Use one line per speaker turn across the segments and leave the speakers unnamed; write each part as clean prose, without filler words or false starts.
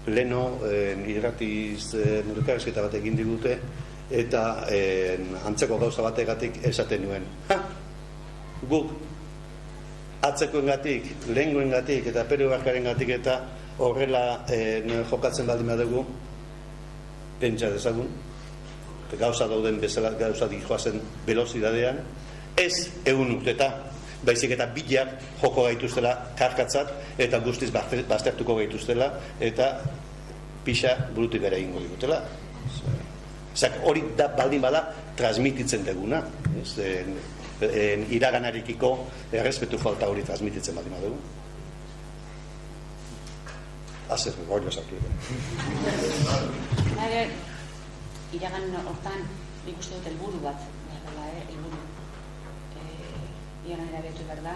leno irratiz elkarrizketa bat egin digute, eta antzeko gauza bategatik esaten nuen. Guk atzekoengatik, lehengoengatik eta Peru Barkarengatik eta horrela jokatzen baldin badugu, pentsa dezagun, gauza dauden bezala, gauza dijoazen velozidadean, ez 100 urteta, baizik eta bilak joko gaituztela karkatzat, eta guztiz baztertuko gaituztela, eta pixa burutik bere egingo digutela. Hori da baldin bada transmititzen deguna, iraganarikiko errespetu falta hori transmititzen baldin badugu. Hazer, goi basartu
iragan hortan nik uste dut helburu bat, helburu iragan erabetu behar da,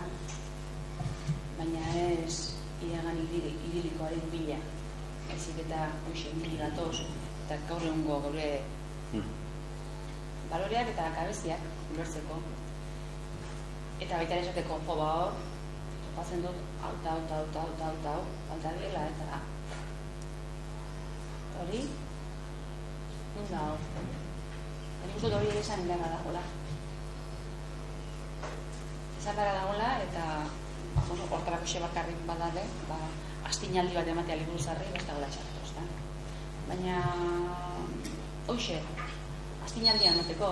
baina ez iragan idilikoaren bila, ezik eta hoxe indili gatoz, eta gaur egungo gaure baloreak eta kabeziak ulertzeko, eta baita esateko jo hor, topatzen dut hau dela eta hori nun da hor. Nik uste hori ere esan indara dagoela. Esan dara dagoela eta hortarako xe bakarrik badale, astinaldi bat ematea liburu zarri, ez dagoela txartu. Baina hoxe, astinaldian noteko,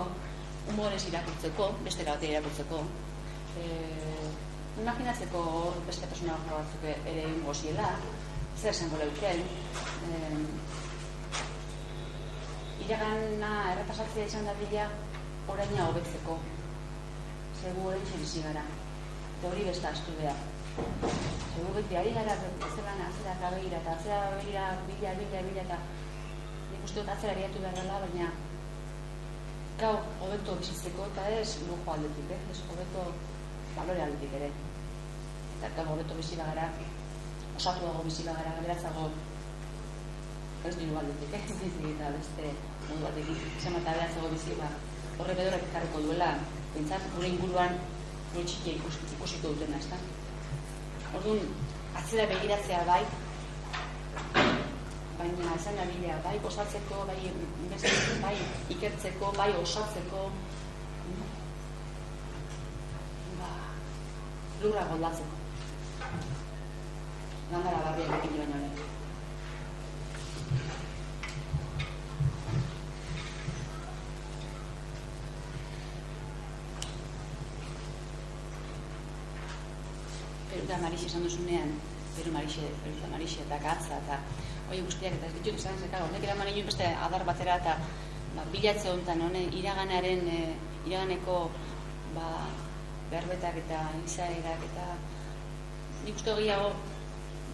humorez irakurtzeko, beste gabatea irakurtzeko, imaginatzeko bestetasuna batzuk ere ingo ziela, zer esango leuken, iragana erretasatzea izan da bila oraina hobetzeko, zegu orain txerizi gara, eta hori besta astu behar. Zegu beti ari gara atzera kabeira eta atzera begira bila eta nik uste dut atzera biatu behar dela, baina gau hobeto bizitzeko eta ez lujo aldetik, ez hobeto balore aldetik ere. Eta gau hobeto bizi bagara, osatuago bizi bagara, beratzago ez diru aldetik, eta beste modu aldetik, izan eta beratzago bizi horre bedorek ekarriko duela, bintzat gure inguruan gure txikia ikusiko dutena, ez da? Orduan, atzera begiratzea bai, baina esan da bilea, bai gozatzeko, bai ikertzeko, bai osatzeko, lurra goldatzeko. Gandara barriak ekin baino lehen. Peruta Marixe esan duzunean, Peruta Marixe eta Gatza eta hori guztiak eta ez ditut esan zekar, honek eraman egin beste adar batera eta bilatze honetan, iraganeko berbetak eta izaerak eta nik uste gehiago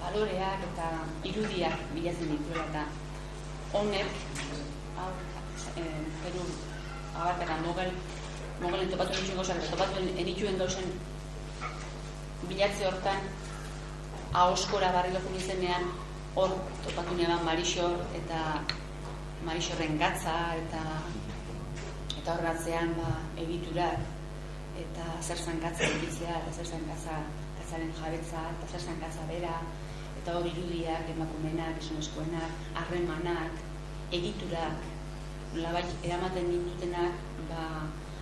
baloreak eta irudiak bilatzen dituela eta honek Peru abartaka mogelen topatu enituen gauzak eta topatu enituen gauzen bilatze hortan ahoskora barri lortu nizenean hor topatu neban Marixor eta Marixorren Gatza eta horratzean egiturak eta zer zan Gatza egitzea eta zer zan Gatzaren jabetza eta zer zan Gatza bera eta hor irudiak, emakumenak, gizonezkoenak, harremanak, egiturak eramaten dintutenak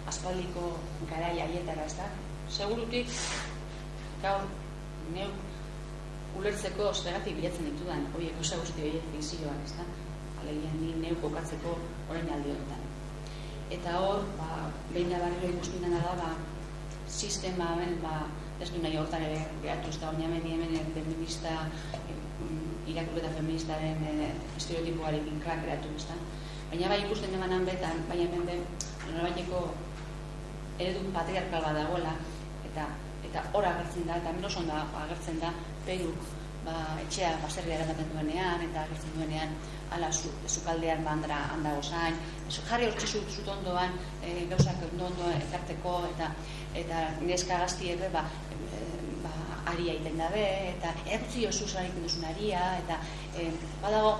aspaldiko garai haietara, ez da? Segurutik gaur neuk ulertzeko zergatik bilatzen ditudan horiek gauza guzti horiek fikzioan, ez da? Alegia ni neuk kokatzeko orain aldi honetan. Eta hor, behin da barriro ikusten dena da, sistema ez du nahi hortan ere gehatu, ez da, hemen feminista, irakurketa feministaren estereotipoarekin klak geratu, ez da? Baina bai ikusten demanan betan, baina hemen norabaiteko eredu patriarkal bat dagoela, eta hor agertzen da, eta menos onda agertzen da, Peruk etxea baserria eramaten duenean, eta agertzen duenean, ala zukaldean handa gozain, jarri hortxe zut ondoan, gauzak ondo ekarteko, eta neska gazti ere, aria egiten dabe, eta ertzi oso egiten duzun aria, eta badago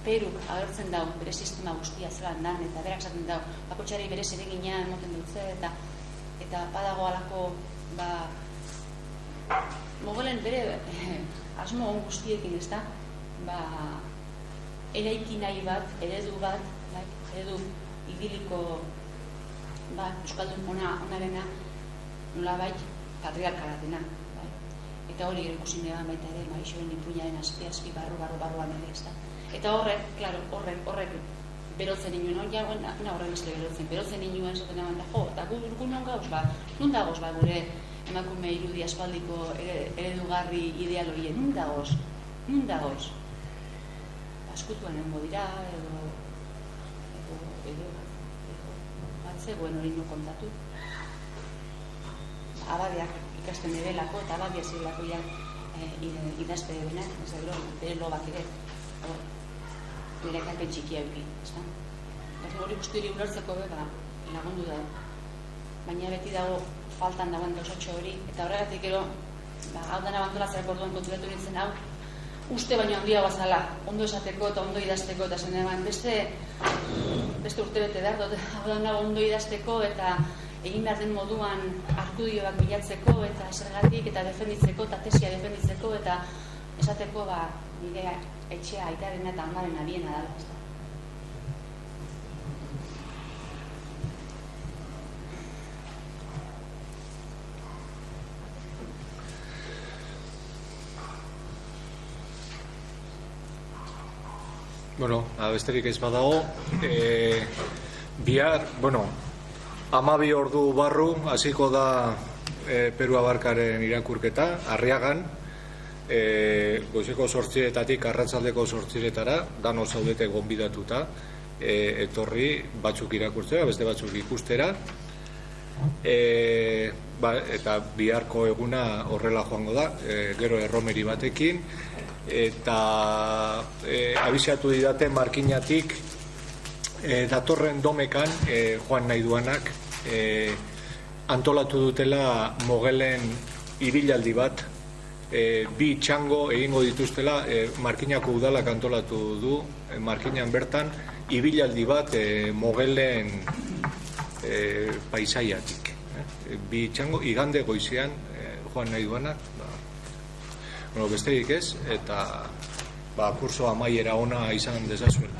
Peruk agertzen dau bere sistema guztia zelan dan, eta berak zaten dau, bakotxari bere zeregina emoten dutze, eta badago alako, mogelen bere asmo guztiekin, ez da, eraiki nahi bat, eredu bat, eredu idiliko Euskaldun onarena nolabait patriarkala dena. Eta hori ikusi neban baita ere, Marixoren ipuinaren azpi barruan ere, ez da. Eta horrek berotzen inuen, horren ez berotzen inuen zaten eman da, eta gu non gauz, nun dagoz gure emakume irudi aspaldiko eredugarri ideal horien, nun dagoz. Askutuan egongo dira, edo batzegoen hori no kontatu. Abadeak ikasten ebelako eta abadia zirelako idazte benak, ez da gero, bere lobak ere, nire ekarpen txikia euki, ez da? Hori guzti hori ulertzeko lagundu da. Baina beti dago faltan dagoen gauzatxo hori, eta horregatik gero, hau dana bandolatzerako orduan konturatu nintzen hau, uste baino handia bazala, ondo esateko eta ondo idazteko, eta zen eman beste urtebete behar dut, hau dana ondo idazteko eta egin behar den moduan argudioak bilatzeko eta zergatik eta defenditzeko eta tesia defenditzeko eta esateko nire etxea aitaren eta amaren abiena dala.
Bueno, besterik ez badago, bihar, 12 ordu barru, hasiko da Peru Abarkaren irakurketa, Arriagan, goizeko 8:00 arratsaldeko 8:00 dano zaudete gonbidatuta, etorri batzuk irakurtzera, beste batzuk ikustera, eta biharko eguna horrela joango da, gero erromeri batekin, eta abisatu didate Markinatik datorren domekan joan nahi duanak antolatu dutela Mogelen ibilaldi bat, bi txango egingo dituztela, Markinako udalak antolatu du Markinan bertan ibilaldi bat Mogelen paisaiatik, bi txango igande goizean joan nahi duanak. Besterik ez, eta kurso amaiera ona izan dezazuen.